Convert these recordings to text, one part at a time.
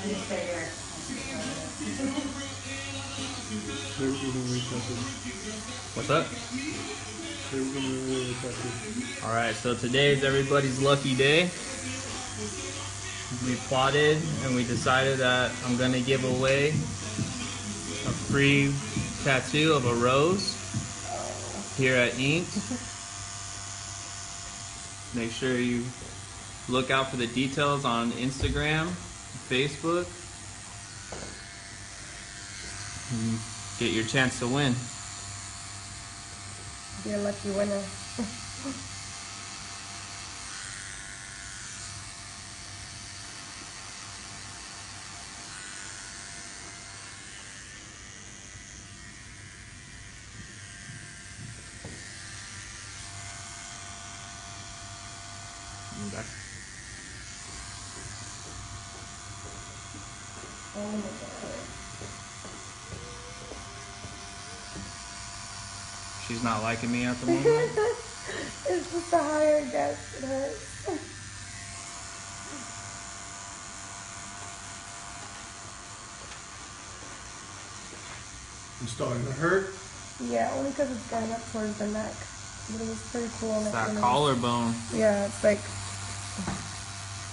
You stay here. They were giving away tattoo. What's up? They were giving away a tattoo. All right, so today is everybody's lucky day. We plotted and we decided that I'm gonna give away a free tattoo of a rose here at Ink. Make sure you look out for the details on Instagram, Facebook. And get your chance to win. Be a lucky winner. Okay. Oh my god. She's not liking me at the moment. It's just a higher guess. It hurts. It's starting to hurt. Yeah, only because it's going up towards the neck. But it was pretty cool. It's that collarbone. Yeah, it's like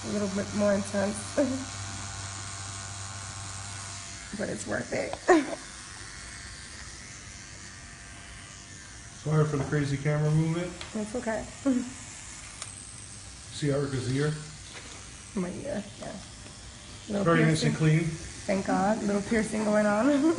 a little bit more intense. But it's worth it. Sorry for the crazy camera movement. It's okay. See Erica's ear? My ear, yeah. Little Very nice piercing. and clean. Thank God. Little piercing going on.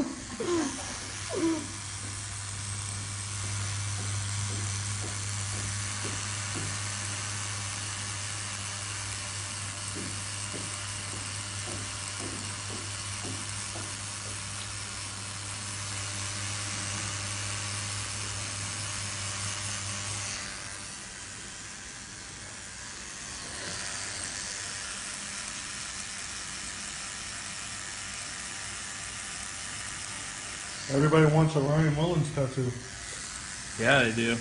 Everybody wants a Ryan Mullins tattoo. Yeah, they do.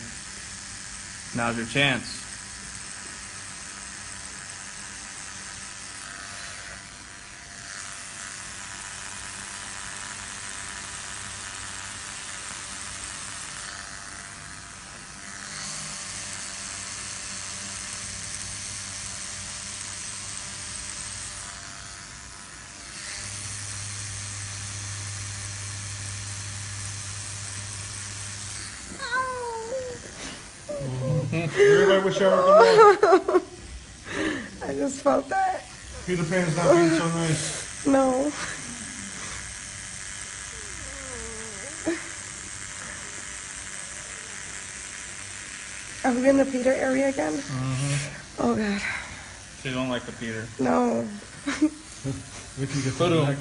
Now's your chance. Everybody wish Erica luck. I just felt that. Peter Pan's not being so nice. No. Are we in the Peter area again? Mm-hmm. Oh God. She don't like the Peter. No. Wait till you get to the neck.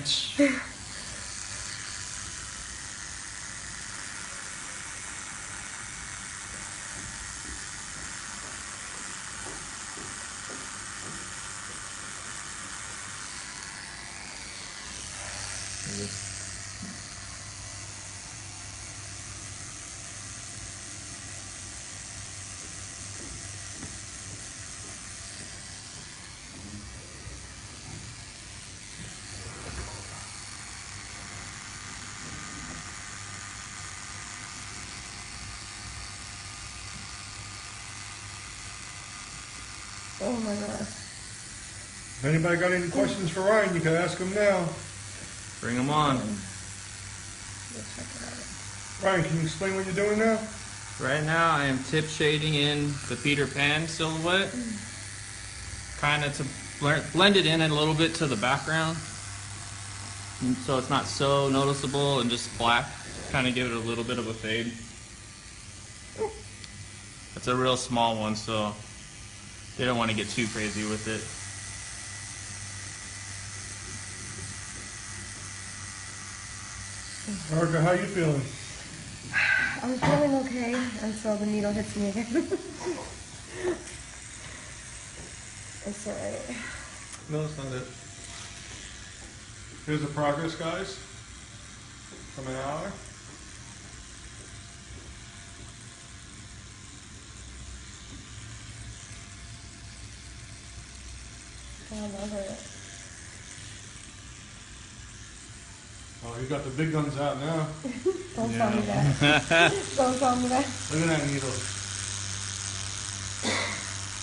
Oh my God. If anybody got any questions for Ryan, you can ask him now. Bring them on. Let's check it out. Ryan, can you explain what you're doing now? Right now, I am tip shading in the Peter Pan silhouette, kind of to blend it in a little bit to the background, so it's not so noticeable and just black. Kind of give it a little bit of a fade. It's a real small one, so they don't want to get too crazy with it. Erica, how you feeling? I'm feeling okay until the needle hits me again. It's alright. No, it's not it. Here's the progress, guys. From an hour. I love it. Oh, you got the big guns out now. Don't tell me that. Don't tell me that. Look at that needle.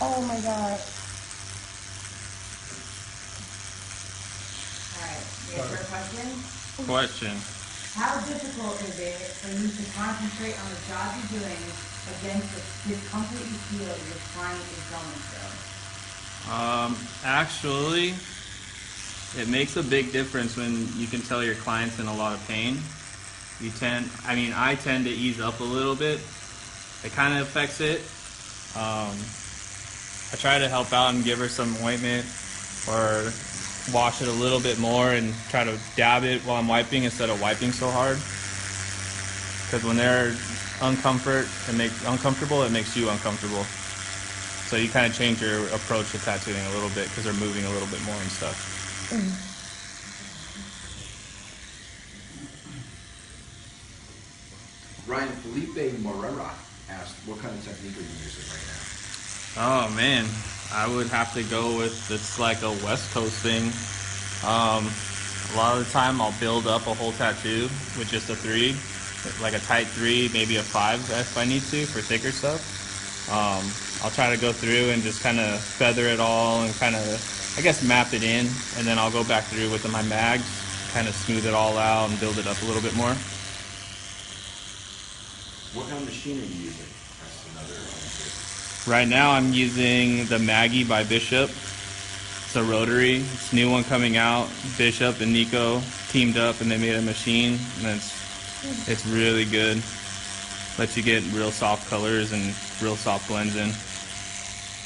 Oh my god. Alright, you answer a question? Question. How difficult is it for you to concentrate on the job you're doing against the discomfort you feel your client is going through? Actually, it makes a big difference when you can tell your client's in a lot of pain. I tend to ease up a little bit. It kind of affects it. I try to help out and give her some ointment or wash it a little bit more and try to dab it while I'm wiping instead of wiping so hard. Because when they're uncomfortable, it makes you uncomfortable. So you kind of change your approach to tattooing a little bit because they're moving a little bit more and stuff. Ryan, Felipe Morera asked, what kind of technique are you using right now? Oh man, I would have to go with, it's like a West Coast thing. A lot of the time I'll build up a whole tattoo with just a 3, like a tight 3, maybe a 5 if I need to for thicker stuff. I'll try to go through and just kind of feather it all and kind of, I guess, map it in, and then I'll go back through with my mags, kind of smooth it all out and build it up a little bit more. What kind of machine are you using? That's another answer. Right now I'm using the Maggie by Bishop. It's a rotary. It's a new one coming out. Bishop and Nico teamed up and they made a machine, and it's really good. Lets you get real soft colors and real soft blends in.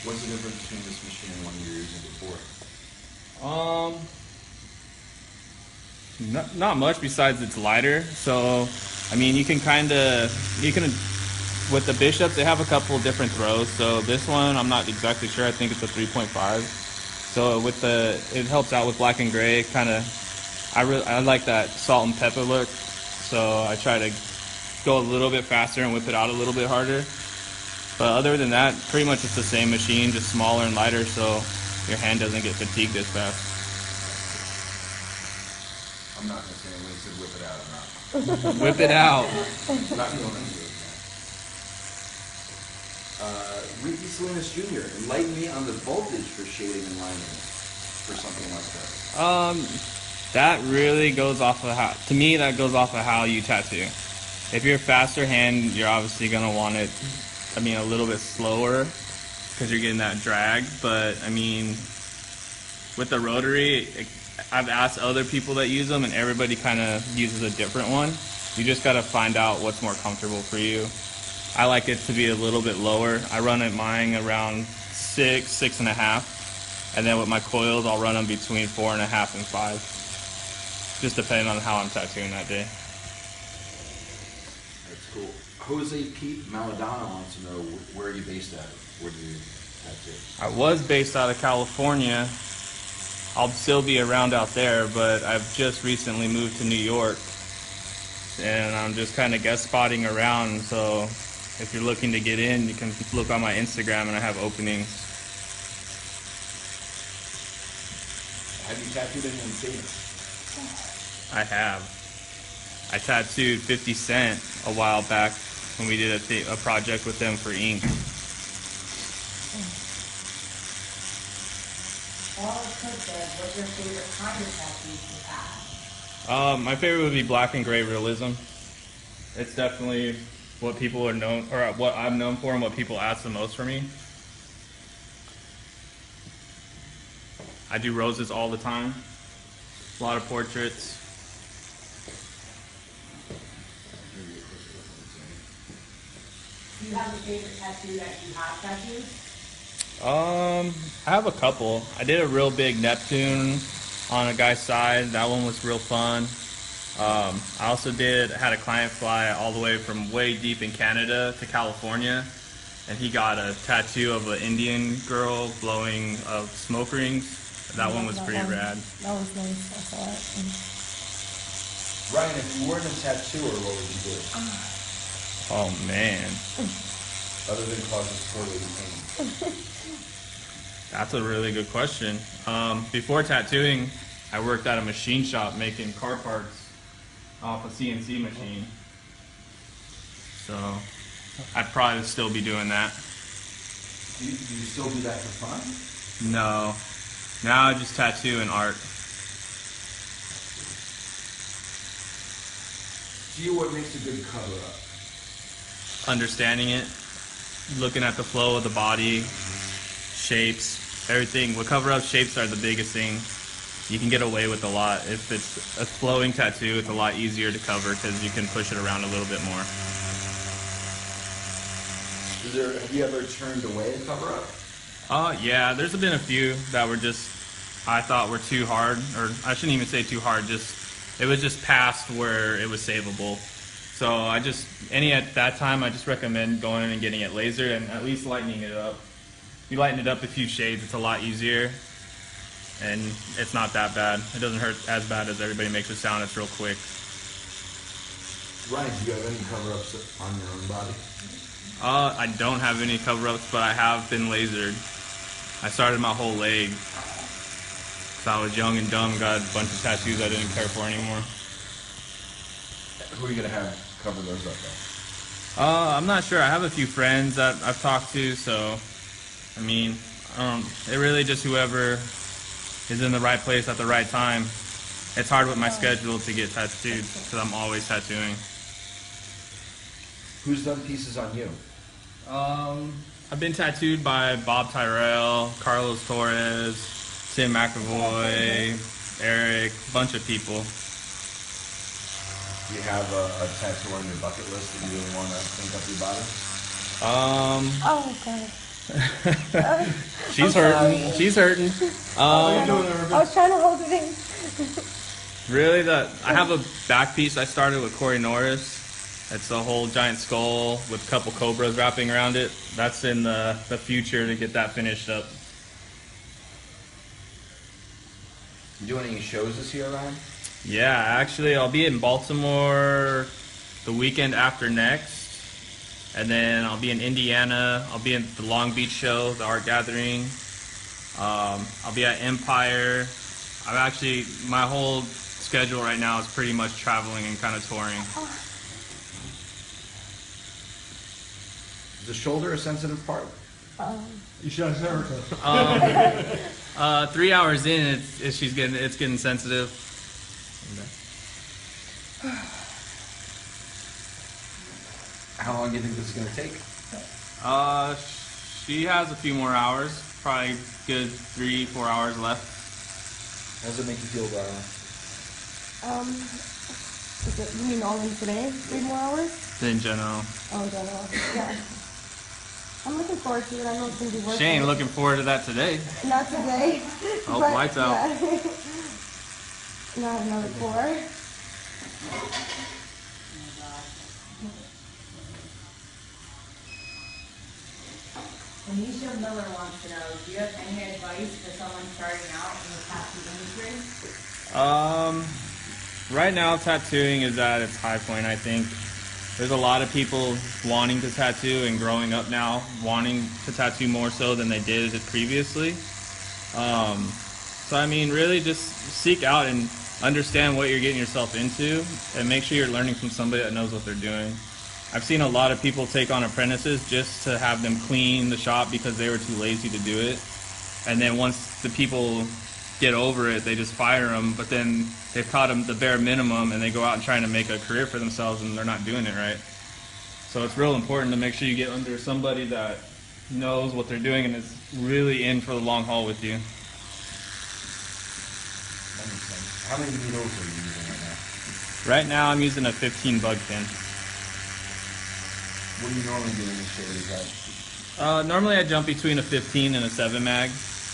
What's the difference between this machine and one you were using before? Not much besides it's lighter. So, I mean, with the Bishop, they have a couple different throws. So this one, I'm not exactly sure. I think it's a 3.5. So it helps out with black and gray. I like that salt and pepper look. So I try to go a little bit faster and whip it out a little bit harder. But other than that, pretty much it's the same machine, just smaller and lighter, so your hand doesn't get fatigued as fast. I'm not going to say when he said whip it out, I'm not. Whip it out. Not going to do that. Ricky Salinas Jr., enlighten me on the voltage for shading and lining for something like that. That really goes off of how you tattoo. If you're a faster hand, you're obviously going to want it, a little bit slower because you're getting that drag. But, with the rotary, I've asked other people that use them, and everybody kind of uses a different one. You just got to find out what's more comfortable for you. I like it to be a little bit lower. I run mine around 6, 6.5. And then with my coils, I'll run them between 4.5 and 5. Just depending on how I'm tattooing that day. That's cool. Jose Pete Maladona wants to know, where are you based out of? Where do you tattoo? I was based out of California. I'll still be around out there, but I've just recently moved to New York. And I'm just kind of guest spotting around, so if you're looking to get in, you can look on my Instagram and I have openings. Have you tattooed anyone famous? I have. I tattooed 50 Cent a while back when we did a project with them for ink. All could said, what's your favorite kind of tattoos to have? My favorite would be black and gray realism. It's definitely what people are known, or what I'm known for, and what people ask the most for me. I do roses all the time. A lot of portraits. Do you have a favorite tattoo that you have tattooed? I have a couple. I did a real big Neptune on a guy's side. That one was real fun. I also had a client fly all the way from way deep in Canada to California, and he got a tattoo of an Indian girl blowing smoke rings. That one was pretty rad. That was nice. I saw it. Ryan, if you weren't a tattooer, what would you do? Oh man, Other than cause extraordinary pain. that's a really good question. Before tattooing, I worked at a machine shop making car parts. off a CNC machine. So I'd probably still be doing that. Do you still do that for fun? No. Now I just tattoo and art. To you, what makes a good cover-up? Understanding it, looking at the flow of the body, shapes, everything. What cover-up shapes are the biggest thing. You can get away with a lot. If it's a flowing tattoo, it's a lot easier to cover because you can push it around a little bit more. Have you ever turned away a cover-up? Yeah, there's been a few that were just, I thought were too hard, or I shouldn't even say too hard, it was just past where it was savable. So at that time, I just recommend going in and getting it lasered and at least lightening it up. If you lighten it up a few shades, it's a lot easier, and it's not that bad. It doesn't hurt as bad as everybody makes it sound. It's real quick. Ryan, do you have any cover-ups on your own body? I don't have any cover-ups, but I have been lasered. I started my whole leg. So I was young and dumb, got a bunch of tattoos I didn't care for anymore. Who are you going to have cover those up, though? I'm not sure. I have a few friends that I've talked to, so, I mean, it really just whoever is in the right place at the right time. It's hard with my schedule to get tattooed because I'm always tattooing. Who's done pieces on you? I've been tattooed by Bob Tyrell, Carlos Torres, Tim McAvoy, Eric, a bunch of people. Do you have a tattoo on your bucket list that you really want to clean up your body? Oh, God. She's hurting. She's hurting. How you doing, I Erica? was trying to hold it in. Really, I have a back piece I started with Corey Norris. It's a whole giant skull with a couple cobras wrapping around it. That's in the future to get that finished up. You doing any shows this year, Ryan? Yeah, actually, I'll be in Baltimore the weekend after next. And then I'll be in Indiana. I'll be in the Long Beach show, the art gathering. I'll be at Empire. My whole schedule right now is pretty much traveling and kind of touring. Is the shoulder a sensitive part? You should ask Erica. 3 hours in, it's getting sensitive. How long do you think this is going to take? She has a few more hours, probably good 3-4 hours left. How does it make you feel, Brian? You mean all in today? 3 more hours? In general. Oh, yeah. I'm looking forward to it. I know it's going to be worth it. She ain't looking forward to that today. Not today. Oh, but, lights out. Yeah. Not another 4. Anisha Miller wants to know, do you have any advice for someone starting out in the tattoo industry? Right now, tattooing is at its high point, I think. There's a lot of people wanting to tattoo and growing up now, wanting to tattoo more so than they did previously. So, I mean, really just seek out and understand what you're getting yourself into and make sure you're learning from somebody that knows what they're doing. I've seen a lot of people take on apprentices just to have them clean the shop because they were too lazy to do it. And then once the people get over it, they just fire them, but then they've taught them the bare minimum and they go out and trying to make a career for themselves and they're not doing it right. So it's real important to make sure you get under somebody that knows what they're doing and is really in for the long haul with you. That makes sense. How many needles are you using right now? Right now I'm using a 15 bug pin. What do you normally do in this shade? Is that Normally I jump between a 15 and a 7 mag.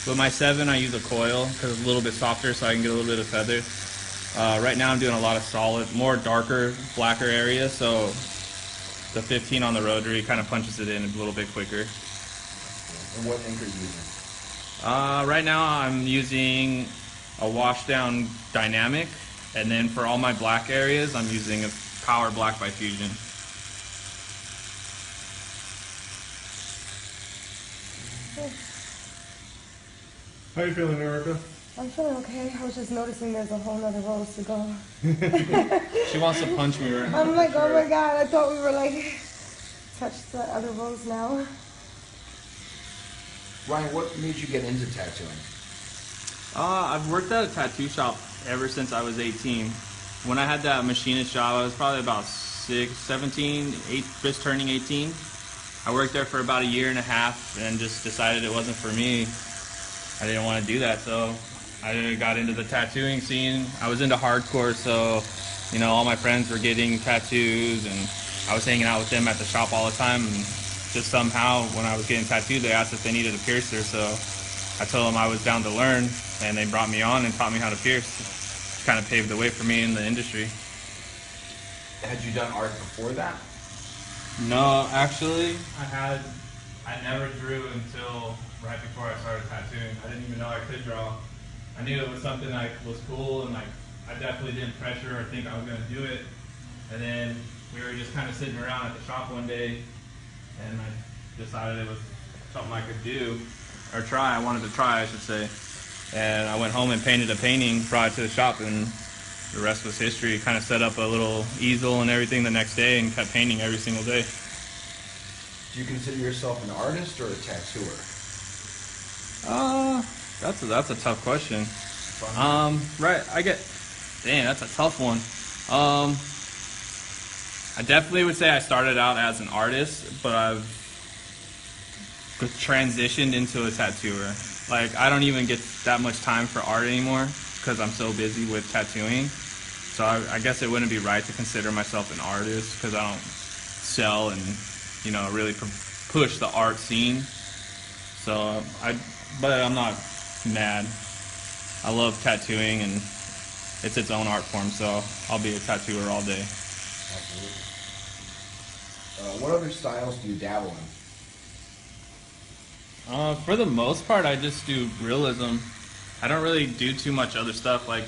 With my 7 I use a coil because it's a little bit softer so I can get a little bit of feather. Right now I'm doing a lot of solid, more darker, blacker area, so the 15 on the rotary kind of punches it in a little bit quicker. and what ink are you using? Right now I'm using a wash down dynamic, and then for all my black areas I'm using a Power Black by Fusion. How you feeling, Erica? I'm feeling okay. I was just noticing there's a whole nother rose to go. She wants to punch me right now. I'm like, oh my god, I thought we were like, touched the other rose now. Ryan, what made you get into tattooing? I've worked at a tattoo shop ever since I was 18. When I had that machinist job, I was probably about 17, just turning 18. I worked there for about a year and a half and just decided it wasn't for me. I didn't want to do that, so I got into the tattooing scene. I was into hardcore, so, you know, all my friends were getting tattoos, and I was hanging out with them at the shop all the time. And just somehow, when I was getting tattooed, they asked if they needed a piercer, so I told them I was down to learn, and they brought me on and taught me how to pierce. Kind of paved the way for me in the industry. Had you done art before that? No, actually, I never drew until right before I started tattooing. I didn't even know I could draw. I knew it was something that was cool, and like I definitely didn't pressure or think I was gonna do it. And then we were just kind of sitting around at the shop one day, and I decided it was something I could do, or try. I wanted to try, I should say. And I went home and painted a painting, brought it to the shop, and the rest was history. Kind of set up a little easel and everything the next day and kept painting every single day. Do you consider yourself an artist or a tattooer? That's a tough question. Right, that's a tough one. I definitely would say I started out as an artist, but I've transitioned into a tattooer. Like, I don't even get that much time for art anymore because I'm so busy with tattooing. So I guess it wouldn't be right to consider myself an artist because I don't sell and, you know, really push the art scene. So but I'm not mad. I love tattooing, and it's its own art form, so I'll be a tattooer all day. Absolutely. What other styles do you dabble in? For the most part, I just do realism. I don't really do too much other stuff. Like,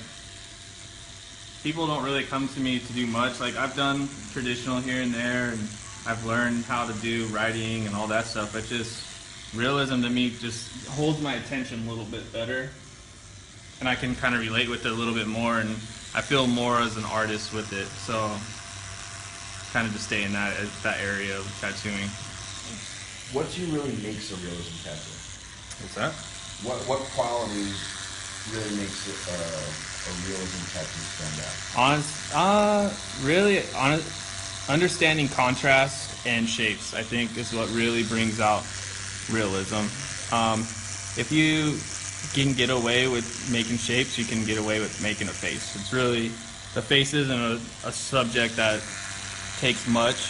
people don't really come to me to do much. Like, I've done traditional here and there, and I've learned how to do writing and all that stuff. But just realism to me just holds my attention a little bit better, and I can kind of relate with it a little bit more, and I feel more as an artist with it. So, kind of just stay in that area of tattooing. What to you really makes a realism tattoo? What's that? What qualities really makes it a realism tattoo stand out? Understanding contrast and shapes, I think, is what really brings out realism. If you can get away with making shapes, you can get away with making a face. It's really, the face isn't a subject that takes much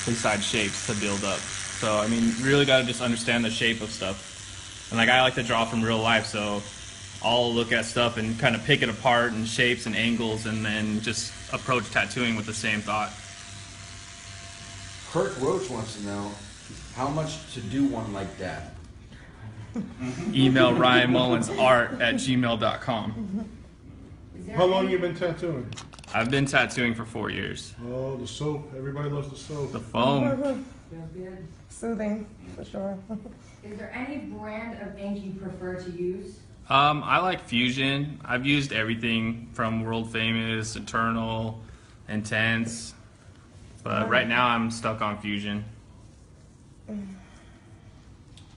besides shapes to build up. So, I mean, you really got to just understand the shape of stuff. And like, I like to draw from real life, so I'll look at stuff and kind of pick it apart in shapes and angles, and then just approach tattooing with the same thought. Kurt Roach wants to know how much to do one like that. Email ryanmullinsart@gmail.com. How long have you been tattooing? I've been tattooing for 4 years. Oh, the soap. Everybody loves the soap. The foam. Feels good. Soothing, for sure. Is there any brand of ink you prefer to use? I like Fusion. I've used everything from World Famous, Eternal, Intense. But right now I'm stuck on Fusion.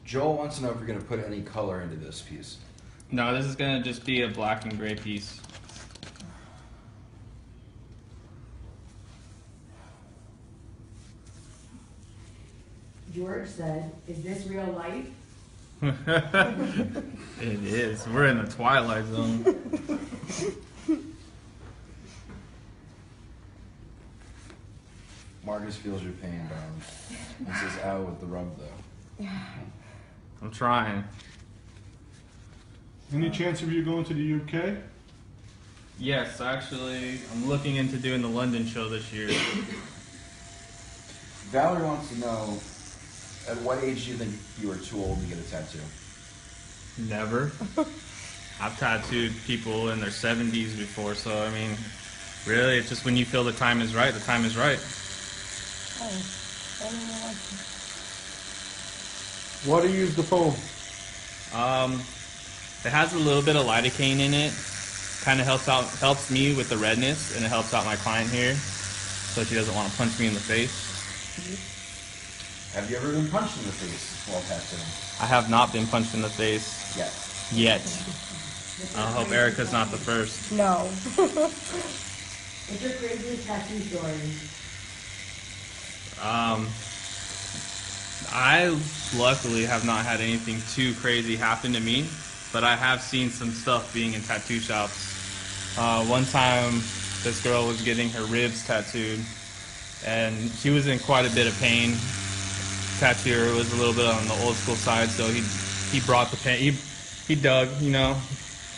Joel wants to know if you're going to put any color into this piece. No, this is going to just be a black and gray piece. George said, "Is this real life?" It is. We're in the Twilight Zone. Marcus feels your pain, Bones. He says, "Out with the rub, though." I'm trying. Any chance of you going to the UK? Yes, actually, I'm looking into doing the London show this year. Valerie wants to know, at what age do you think you were too old to get a tattoo? Never. I've tattooed people in their 70s before, so I mean, really, it's just when you feel the time is right, the time is right. Why do you use the foam? It has a little bit of lidocaine in it. Kind of helps me with the redness, and it helps out my client here, so she doesn't want to punch me in the face. Have you ever been punched in the face while tattooing? I have not been punched in the face Yet. I hope Erica's not the first. No. What's your craziest tattoo story? I luckily have not had anything too crazy happen to me, but I have seen some stuff being in tattoo shops. One time, this girl was getting her ribs tattooed, and she was in quite a bit of pain. Tattooer was a little bit on the old school side, so he brought the pain. He dug, you know,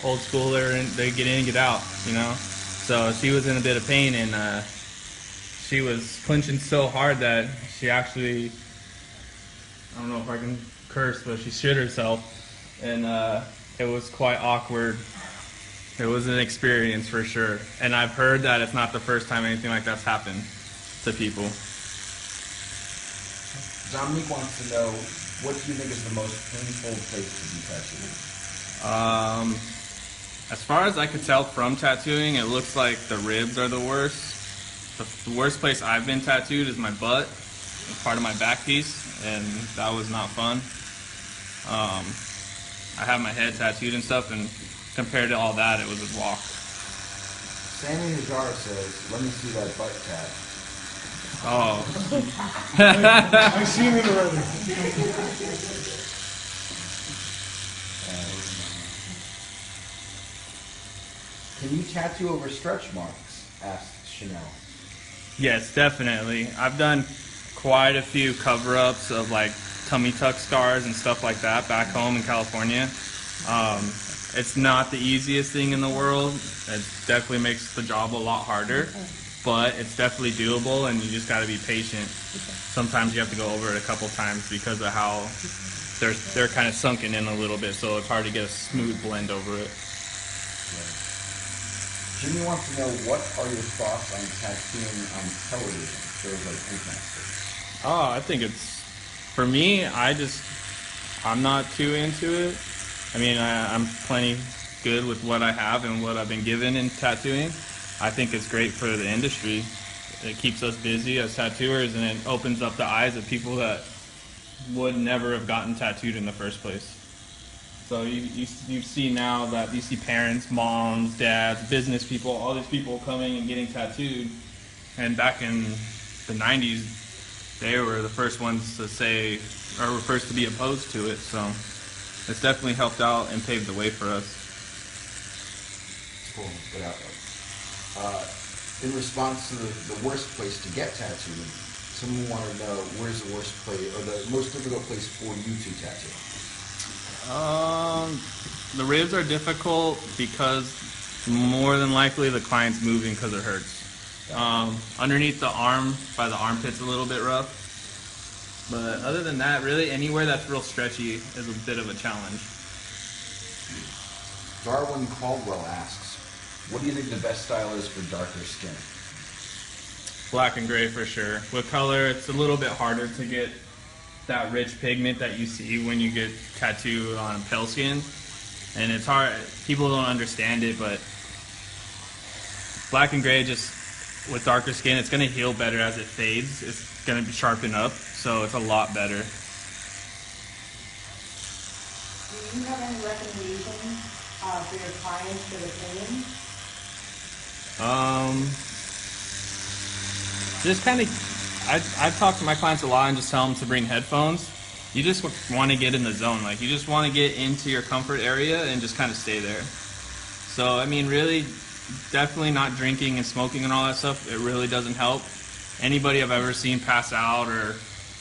old schooler, and they get in and get out, you know. So she was in a bit of pain, and she was clenching so hard that she actually, I don't know if I can curse, but she shit herself, and it was quite awkward. It was an experience for sure, and I've heard that it's not the first time anything like that's happened to people. Dominique wants to know, what do you think is the most painful place to be tattooed? As far as I could tell from tattooing, it looks like the ribs are the worst. The worst place I've been tattooed is my butt, part of my back piece, and that was not fun. I have my head tattooed and stuff, and compared to all that, it was a walk. Sammy Najara says, let me see that butt tat. Oh, I seen it already. Can you tattoo over stretch marks? Asked Chanel. yes, definitely. I've done quite a few cover-ups of like tummy tuck scars and stuff like that back home in California. It's not the easiest thing in the world. It definitely makes the job a lot harder, but it's definitely doable, and you just got to be patient. Sometimes you have to go over it a couple times because of how they're kind of sunken in a little bit, so it's hard to get a smooth blend over it. Jimmy wants to know, what are your thoughts on tattooing on television? Shows like Ink Masters. Oh, I think it's, for me, I'm not too into it. I mean, I'm plenty good with what I have and what I've been given in tattooing. I think it's great for the industry. It keeps us busy as tattooers, and it opens up the eyes of people that would never have gotten tattooed in the first place. So you see now that you see parents, moms, dads, business people, all these people coming and getting tattooed. And back in the 90s, they were the first ones to say, or were first to be opposed to it. So it's definitely helped out and paved the way for us. Cool. Good outlook. In response to the worst place to get tattooed, someone wanted to know, where's the worst place, or the most difficult place for you to tattoo? The ribs are difficult because more than likely the client's moving because it hurts. Underneath the arm, by the armpit's a little bit rough. But other than that, really anywhere that's real stretchy is a bit of a challenge. Darwin Caldwell asks, what do you think the best style is for darker skin? Black and gray for sure. With color, it's a little bit harder to get that rich pigment that you see when you get tattooed on pale skin. And it's hard, people don't understand it, but black and gray, just with darker skin, it's going to heal better as it fades. It's going to sharpen up, so it's a lot better. Do you have any recommendations for your clients for the pain? Just kind of, I talk to my clients a lot and just tell them to bring headphones. You just want to get in the zone. Like, you just want to get into your comfort area and just kind of stay there. So, I mean, really, definitely not drinking and smoking and all that stuff. It really doesn't help. Anybody I've ever seen pass out or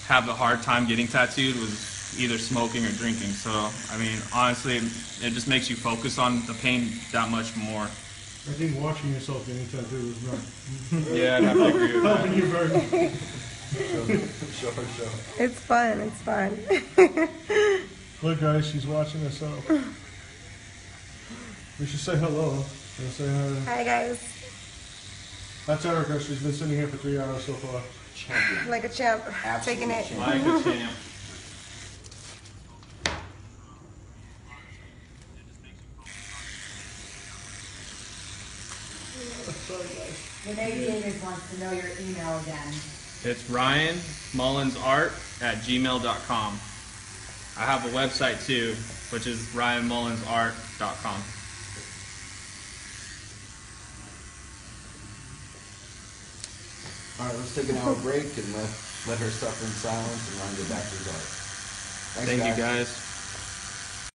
have a hard time getting tattooed was either smoking or drinking. So, I mean, honestly, it just makes you focus on the pain that much more. I think watching yourself getting tattooed is not Yeah, I have to agree with that. helping you very much. Show. It's fun. It's fun. Look, guys, she's watching herself. We should say hello. Say hi. Hi guys. That's Erica. She's been sitting here for 3 hours so far. Champion. Like a champ. Absolutely Taking it. champion. Like a champ. Renee Davis wants to know your email again. It's ryanmullinsart@gmail.com. I have a website too, which is ryanmullinsart.com. All right, let's take an hour break and let her suffer in silence and Ryan get back to his art. Thanks, Thank you guys. guys.